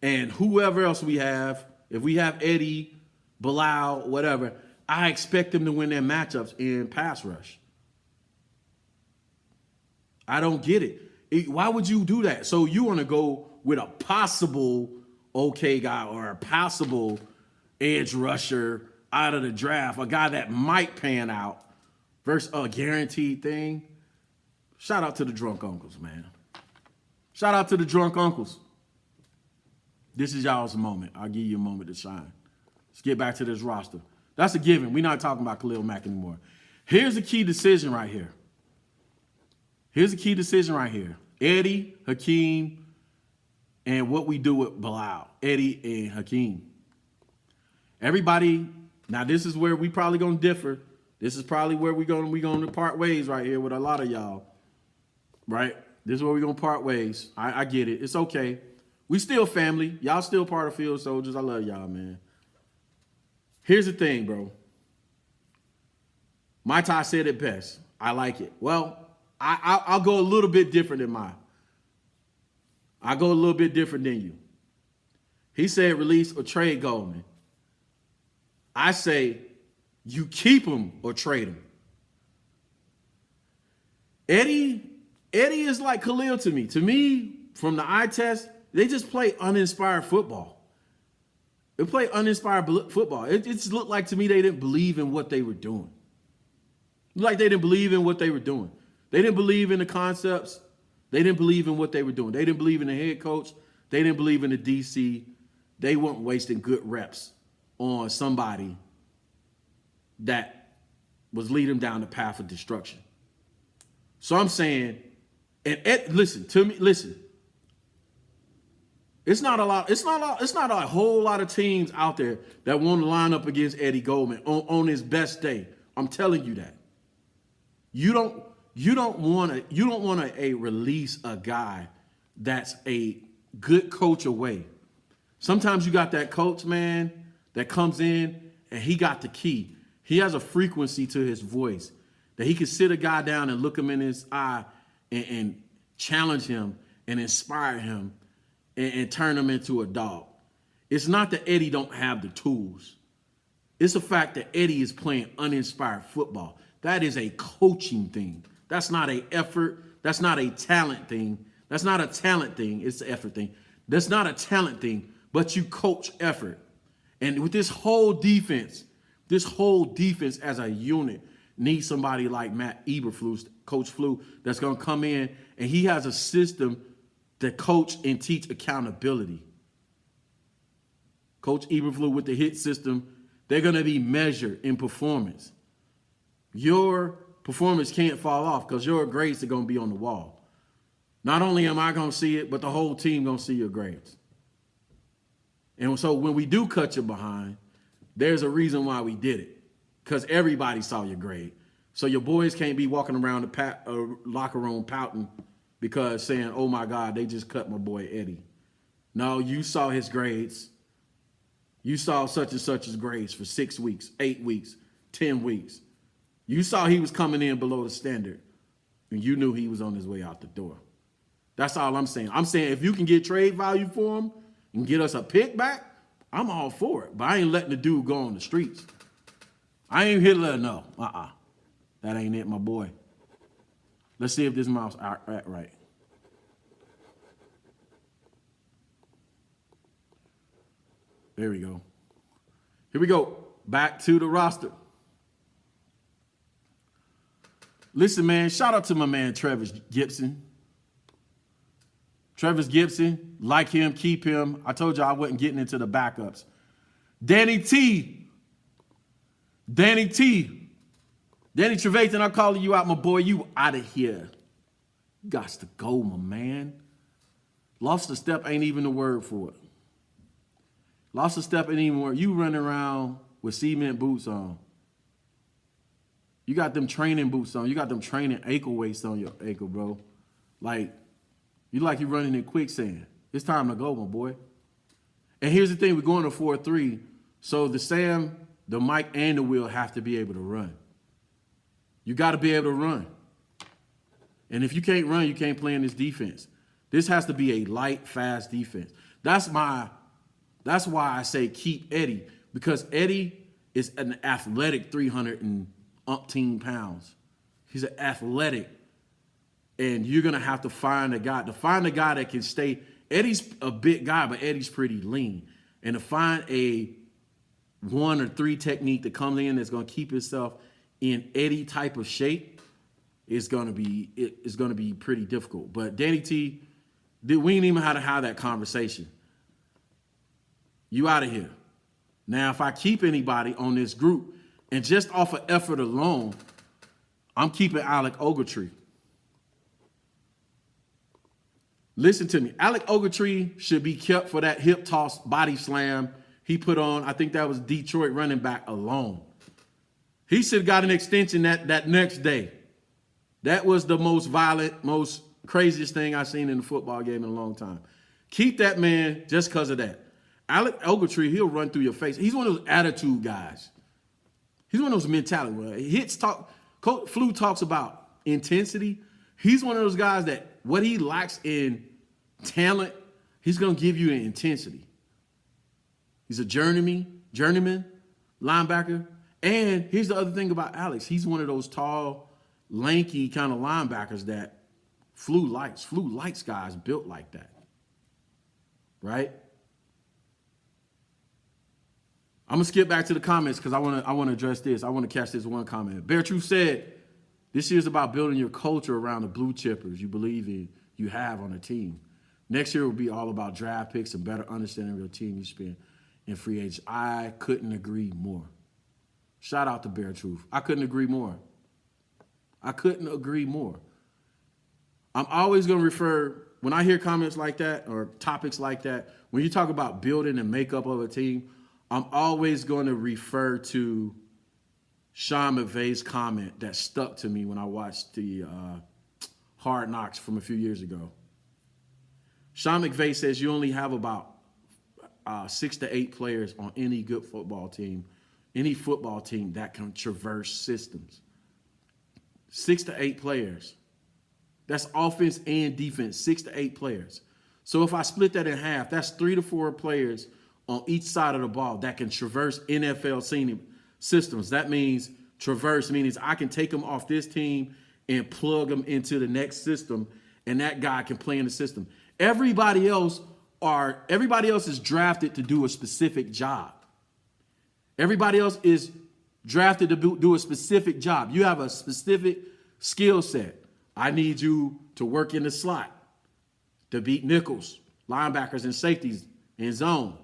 [SPEAKER 1] and whoever else we have. If we have Eddie, Bilal, whatever, I expect them to win their matchups in pass rush. I don't get it. Why would you do that? So you want to go with a possible okay guy or a possible edge rusher out of the draft, a guy that might pan out versus a guaranteed thing? Shout out to the drunk uncles, man. Shout out to the drunk uncles. This is y'all's moment. I'll give you a moment to shine. Let's get back to this roster. That's a given. We're not talking about Khalil Mack anymore. Here's the key decision right here. Eddie, Hakeem, and what we do with Bilal. Eddie and Hakeem. Everybody, now this is where we probably going to differ. This is probably where we're going to part ways right here with a lot of y'all. Right? This is where we're going to part ways. I get it. It's okay. We still family. Y'all still part of Field Soldiers. I love y'all, man. Here's the thing, bro. My Ty said it best. I like it. Well, I'll go a little bit different than mine. I go a little bit different than you. He said release or trade Goldman. I say you keep him or trade him. Eddie is like Khalil to me. To me, from the eye test, they just play uninspired football. They play uninspired football. It just looked like to me they didn't believe in what they were doing. Like they didn't believe in what they were doing. They didn't believe in the concepts They didn't believe in what they were doing. They didn't believe in the head coach. They didn't believe in the DC. They weren't wasting good reps on somebody that was leading them down the path of destruction. So I'm saying, listen to me, listen. It's not a whole lot of teams out there that want to line up against Eddie Goldman on his best day. I'm telling you that. You don't want to release a guy that's a good coach away. Sometimes you got that coach, man, that comes in and he got the key. He has a frequency to his voice that he can sit a guy down and look him in his eye and challenge him and inspire him and turn him into a dog. It's not that Eddie don't have the tools. It's the fact that Eddie is playing uninspired football. That is a coaching thing. That's not an effort. That's not a talent thing. That's not a talent thing. It's an effort thing. That's not a talent thing, but you coach effort. And with this whole defense as a unit needs somebody like Matt Eberflus, Coach Flu, that's going to come in and he has a system to coach and teach accountability. Coach Eberflus with the HIT system, they're going to be measured in performance. Your performance can't fall off because your grades are going to be on the wall. Not only am I going to see it, but the whole team going to see your grades. And so when we do cut you behind, there's a reason why we did it, because everybody saw your grade. So your boys can't be walking around the locker room pouting because saying, oh, my God, they just cut my boy Eddie. No, you saw his grades. You saw such and such's grades for 6 weeks, 8 weeks, 10 weeks. You saw he was coming in below the standard, and you knew he was on his way out the door. That's all I'm saying. I'm saying if you can get trade value for him and get us a pick back, I'm all for it. But I ain't letting the dude go on the streets. I ain't here to let him know. That ain't it, my boy. Let's see if this mouse act right. There we go. Here we go. Back to the roster. Listen, man, shout out to my man, Travis Gibson. Travis Gibson, like him, keep him. I told you I wasn't getting into the backups. Danny Trevathan, I'm calling you out, my boy. You out of here. You got to go, my man. Lost a step ain't even the word for it. Lost a step ain't even word. You running around with cement boots on. You got them training boots on. You got them training ankle weights on your ankle, bro. Like you running in quicksand. It's time to go, my boy. And here's the thing. We're going to 4-3. So the Sam, the Mike, and the Will have to be able to run. You got to be able to run. And if you can't run, you can't play in this defense. This has to be a light, fast defense. That's why I say keep Eddie, because Eddie is an athletic 318 pounds. He's an athletic. And you're going to have to find a guy. To find a guy that can stay. Eddie's a big guy, but Eddie's pretty lean. And to find a 1 or 3 technique that comes in that's going to keep himself in Eddie type of shape is going to be pretty difficult. But Danny T, we ain't even how to have that conversation. You out of here. Now, if I keep anybody on this group, and just off of effort alone, I'm keeping Alec Ogletree. Listen to me. Alec Ogletree should be kept for that hip toss body slam he put on. I think that was Detroit running back alone. He should have got an extension that next day. That was the most violent, most craziest thing I've seen in a football game in a long time. Keep that man just because of that. Alec Ogletree, he'll run through your face. He's one of those attitude guys. He's one of those mentality. Coach Flu talks about intensity. He's one of those guys that what he lacks in talent, he's going to give you in intensity. He's a journeyman linebacker. And here's the other thing about Alex. He's one of those tall, lanky kind of linebackers that Flu likes. Flu likes guys built like that. Right? I'm going to skip back to the comments because I want to address this. I want to catch this one comment. Bear Truth said, this year's about building your culture around the blue chippers you believe in. you have on a team. Next year will be all about draft picks and better understanding of your team you spend in free agents. I couldn't agree more. Shout out to Bear Truth. I couldn't agree more. I couldn't agree more. I'm always going to refer, when I hear comments like that or topics like that, when you talk about building and makeup of a team, I'm always going to refer to Sean McVay's comment that stuck to me when I watched the Hard Knocks from a few years ago. Sean McVay says you only have about 6 to 8 players on any good football team, any football team that can traverse systems. 6 to 8 players. That's offense and defense, 6 to 8 players. So if I split that in half, that's 3 to 4 players on each side of the ball that can traverse NFL systems. That means traverse, meaning I can take them off this team and plug them into the next system, and that guy can play in the system. Everybody else is drafted to do a specific job. Everybody else is drafted to do a specific job. You have a specific skill set. I need you to work in the slot, to beat nickels, linebackers, and safeties in zone,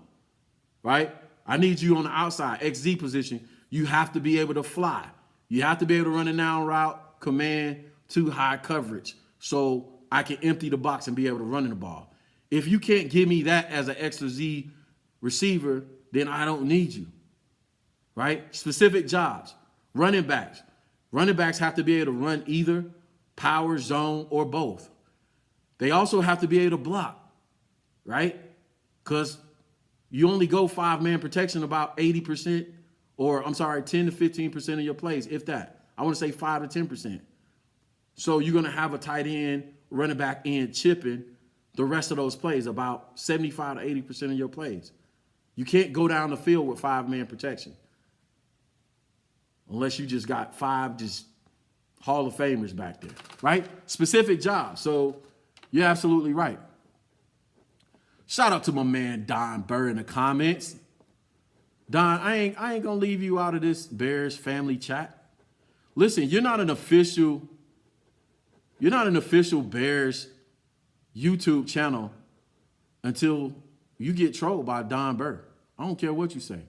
[SPEAKER 1] right? I need you on the outside, XZ position. You have to be able to fly. You have to be able to run a down route, command to high coverage, so I can empty the box and be able to run the ball. If you can't give me that as an X or Z receiver, then I don't need you, right? Specific jobs. Running backs. Running backs have to be able to run either power, zone, or both. They also have to be able to block, right? Because you only go 5-man protection about 80%, or 10 to 15% of your plays, if that. I want to say 5 to 10%. So you're going to have a tight end, running back end chipping the rest of those plays, about 75 to 80% of your plays. You can't go down the field with 5-man protection unless you just got 5 just Hall of Famers back there, right? Specific jobs. So you're absolutely right. Shout out to my man Don Burr in the comments. Don, I ain't gonna leave you out of this Bears family chat. Listen, you're not an official Bears YouTube channel until you get trolled by Don Burr. I don't care what you say.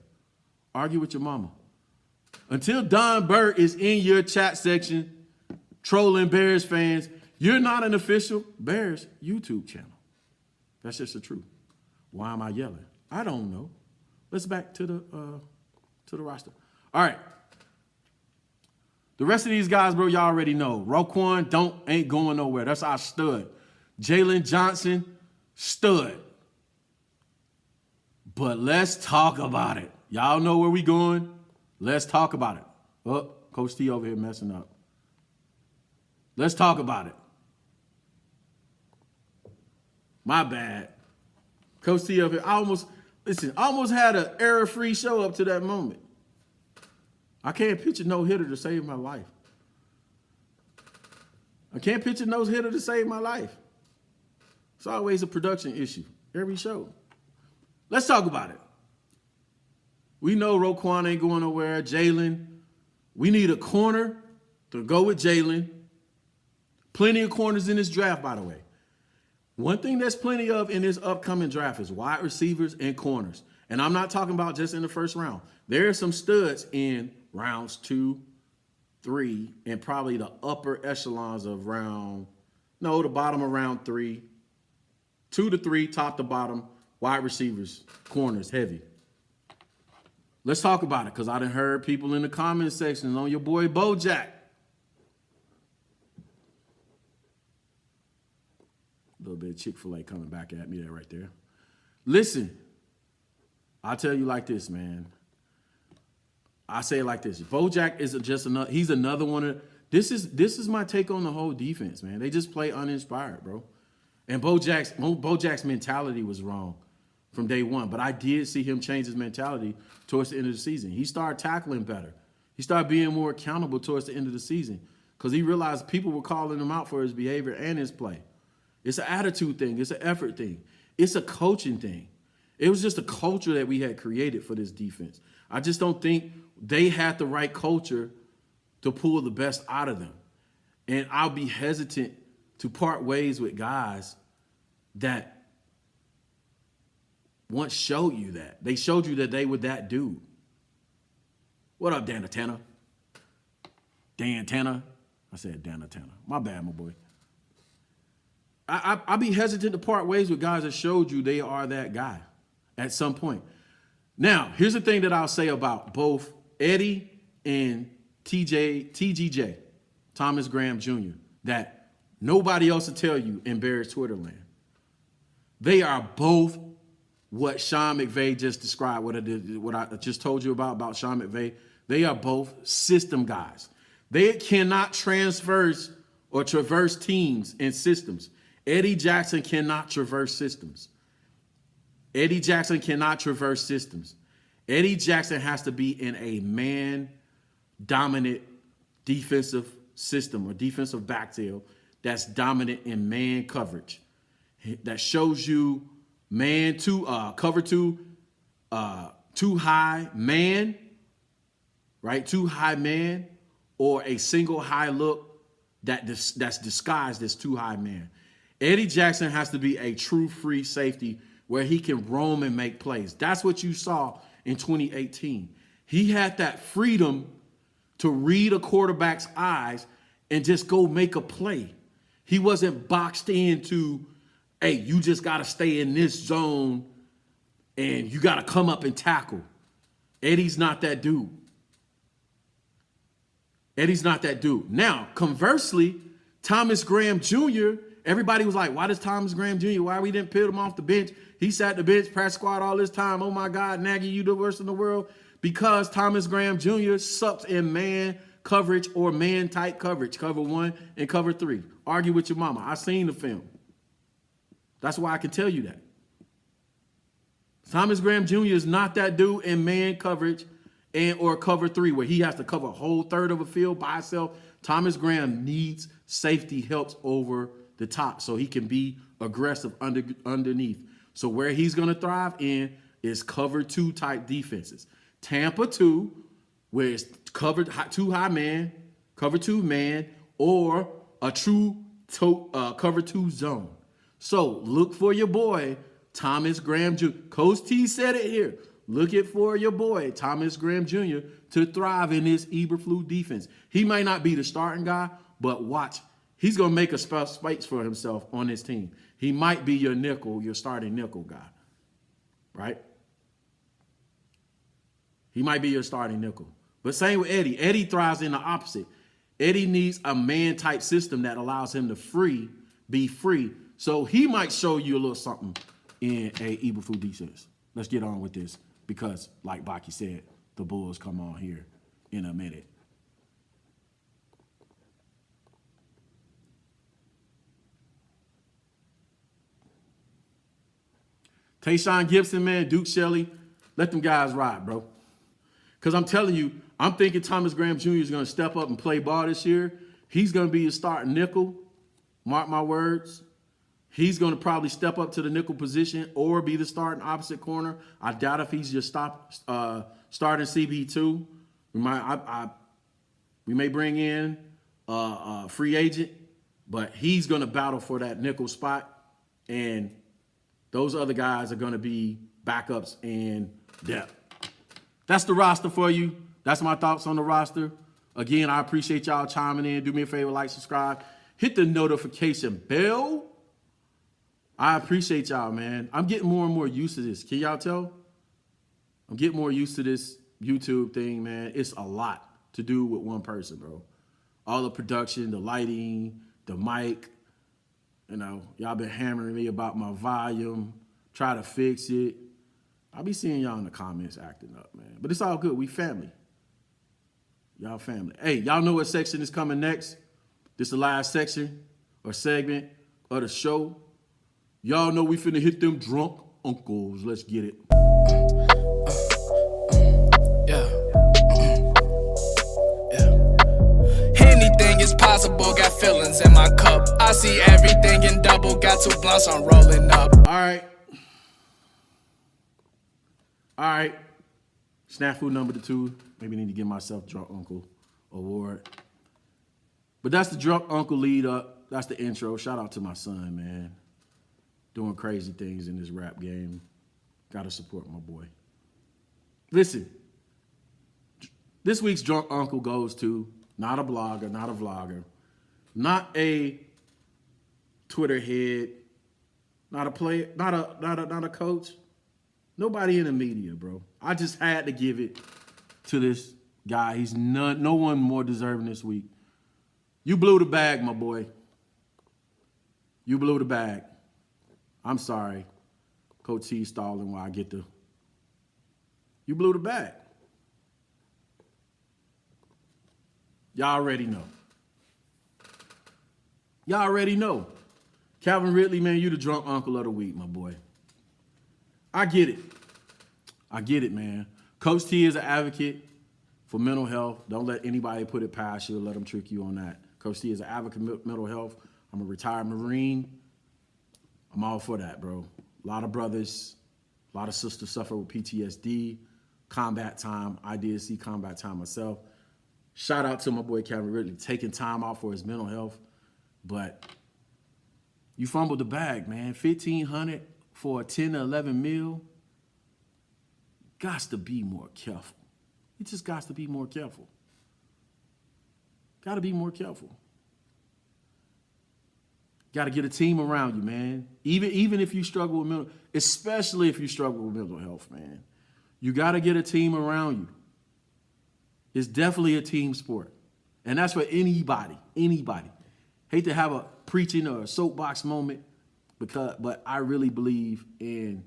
[SPEAKER 1] Argue with your mama. Until Don Burr is in your chat section trolling Bears fans, you're not an official Bears YouTube channel. That's just the truth. Why am I yelling? I don't know. Let's back to the roster. All right. The rest of these guys, bro, y'all already know. Roquan ain't going nowhere. That's our stud. Jalen Johnson, stud. But let's talk about it. Y'all know where we going. Let's talk about it. Oh, Coach T over here messing up. Let's talk about it. My bad. Coach T over here. I almost had an error-free show up to that moment. I can't pitch a no-hitter to save my life. It's always a production issue. Every show. Let's talk about it. We know Roquan ain't going nowhere. Jalen. We need a corner to go with Jalen. Plenty of corners in this draft, by the way. One thing there's plenty of in this upcoming draft is wide receivers and corners. And I'm not talking about just in the first round. There are some studs in rounds 2, 3, and probably the upper echelons of the bottom of round 3. 2 to 3, top to bottom, wide receivers, corners, heavy. Let's talk about it, because I done heard people in the comment section on your boy Bojack. A little bit of Chick-fil-A coming back at me there right there. Listen, I'll tell you like this, man. I say it like this. Bojack is just another, he's another one of, this is my take on the whole defense, man. They just play uninspired, bro. And Bojack's mentality was wrong from day one, but I did see him change his mentality towards the end of the season. He started tackling better. He started being more accountable towards the end of the season because he realized people were calling him out for his behavior and his play. It's an attitude thing. It's an effort thing. It's a coaching thing. It was just a culture that we had created for this defense. I just don't think they had the right culture to pull the best out of them. And I'll be hesitant to part ways with guys that once showed you that. They showed you that they were that dude. What up, Dan Tanner? Dan Tanner? I said Dan Tanner. My bad, my boy. I'd be hesitant to part ways with guys that showed you they are that guy at some point. Now, here's the thing that I'll say about both Eddie and TGJ, Thomas Graham Jr., that nobody else will tell you in Bears Twitter land. They are both what Sean McVay just described, what I just told you about Sean McVay. They are both system guys. They cannot traverse teams and systems. Eddie Jackson cannot traverse systems. Eddie Jackson cannot traverse systems. Eddie Jackson has to be in a man-dominant defensive system or defensive backfield that's dominant in man coverage. That shows you man to cover two high man, right? Too high man, or a single high look that's disguised as too high man. Eddie Jackson has to be a true free safety where he can roam and make plays. That's what you saw in 2018. He had that freedom to read a quarterback's eyes and just go make a play. He wasn't boxed into, hey, you just got to stay in this zone and you got to come up and tackle. Eddie's not that dude. Eddie's not that dude. Now, conversely, Thomas Graham Jr., everybody was like, why does Thomas Graham Jr., why we didn't put him off the bench? He sat the bench, practice squad all this time. Oh, my God, Nagy, you the worst in the world. Because Thomas Graham Jr. sucks in man coverage or man-type coverage, cover 1 and cover 3. Argue with your mama. I seen the film. That's why I can tell you that. Thomas Graham Jr. is not that dude in man coverage and or cover 3 where he has to cover a whole third of a field by himself. Thomas Graham needs safety helps over the top so he can be aggressive underneath. So where he's going to thrive in is cover 2 type defenses. Tampa 2, where it's covered 2 high man, cover 2 man, or a true cover 2 zone. So look for your boy, Thomas Graham Jr. Coach T said it here. Look for your boy, Thomas Graham Jr., to thrive in this Eberflus defense. He may not be the starting guy, but watch. He's going to make a space for himself on this team. He might be your nickel, your starting nickel guy, right? He might be your starting nickel. But same with Eddie. Eddie thrives in the opposite. Eddie needs a man-type system that allows him to be free. So he might show you a little something in a Eberflus defense. Let's get on with this because, like Baki said, the Bulls come on here in a minute. Tayshaun Gibson, man, Duke Shelley, let them guys ride, bro. Because I'm telling you, I'm thinking Thomas Graham Jr. is going to step up and play ball this year. He's going to be your starting nickel. Mark my words. He's going to probably step up to the nickel position or be the starting opposite corner. I doubt if he's just starting CB2. We may bring in a free agent, but he's going to battle for that nickel spot. And those other guys are going to be backups and depth. That's the roster for you. That's my thoughts on the roster. Again, I appreciate y'all chiming in. Do me a favor, like, subscribe. Hit the notification bell. I appreciate y'all, man. I'm getting more and more used to this. Can y'all tell? I'm getting more used to this YouTube thing, man. It's a lot to do with one person, bro. All the production, the lighting, the mic. You know, y'all been hammering me about my volume. Try to fix it. I'll be seeing y'all in the comments acting up, man. But it's all good. We family. Y'all family. Hey, y'all know what section is coming next? This is the last section or segment of the show. Y'all know we finna hit them drunk uncles. Let's get it.
[SPEAKER 4] Anything is possible, got feelings in my cup. I see everything in double, got 2 blunts, I'm rolling up.
[SPEAKER 1] All right. Snafu number 2. Maybe need to give myself Drunk Uncle award. But that's the Drunk Uncle lead up. That's the intro. Shout out to my son, man. Doing crazy things in this rap game. Gotta support my boy. Listen, this week's Drunk Uncle goes to not a blogger, not a vlogger, not a Twitter head, not a player, not a coach, nobody in the media, bro. I just had to give it to this guy. He's no one more deserving this week. You blew the bag, my boy. You blew the bag. I'm sorry. Coach T stalling while I get the. You blew the bag. Y'all already know. Y'all already know. Calvin Ridley, man, you the drunk uncle of the week, my boy. I get it. I get it, man. Coach T is an advocate for mental health. Don't let anybody put it past you or let them trick you on that. Coach T is an advocate of mental health. I'm a retired Marine. I'm all for that, bro. A lot of brothers, a lot of sisters suffer with PTSD, combat time. I did see combat time myself. Shout out to my boy Calvin Ridley, taking time out for his mental health. But you fumbled the bag, man. $1,500 for a 10 to 11 mil. Gots to be more careful. You just got to be more careful. Got to be more careful. Got to get a team around you, man. Even if you struggle with mental, especially if you struggle with mental health, man. You got to get a team around you. It's definitely a team sport. And that's for anybody. Hate to have a preaching or a soapbox moment, but I really believe in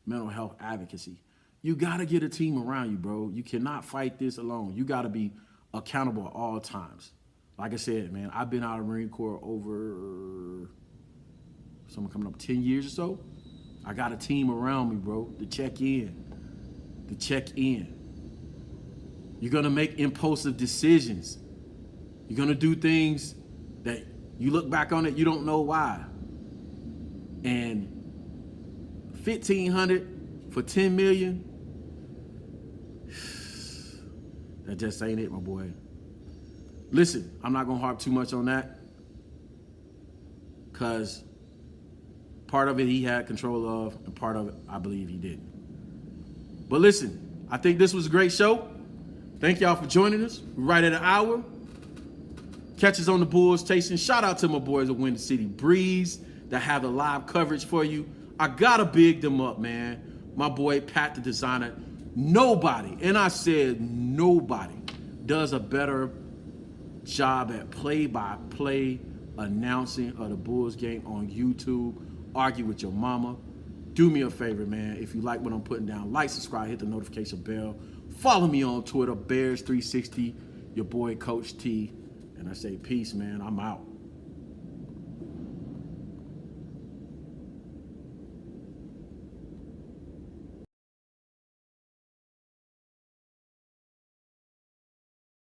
[SPEAKER 1] mental health advocacy. You got to get a team around you, bro. You cannot fight this alone. You got to be accountable at all times. Like I said, man, I've been out of the Marine Corps over something coming up 10 years or so. I got a team around me, bro, to check in. You're going to make impulsive decisions. You're going to do things that you look back on it, you don't know why. And $1,500 for $10 million, that just ain't it, my boy. Listen, I'm not going to harp too much on that because part of it he had control of and part of it I believe he didn't. But listen, I think this was a great show. Thank y'all for joining us. We're right at an hour. Catch us on the Bulls Station. Shout out to my boys at Windy City Breeze that have the live coverage for you. I gotta big them up, man. My boy Pat the designer. Nobody, and I said nobody, does a better job at play-by-play announcing of the Bulls game on YouTube. Argue with your mama. Do me a favor, man. If you like what I'm putting down, like, subscribe, hit the notification bell. Follow me on Twitter, Bears360, your boy Coach T. And I say peace, man. I'm out.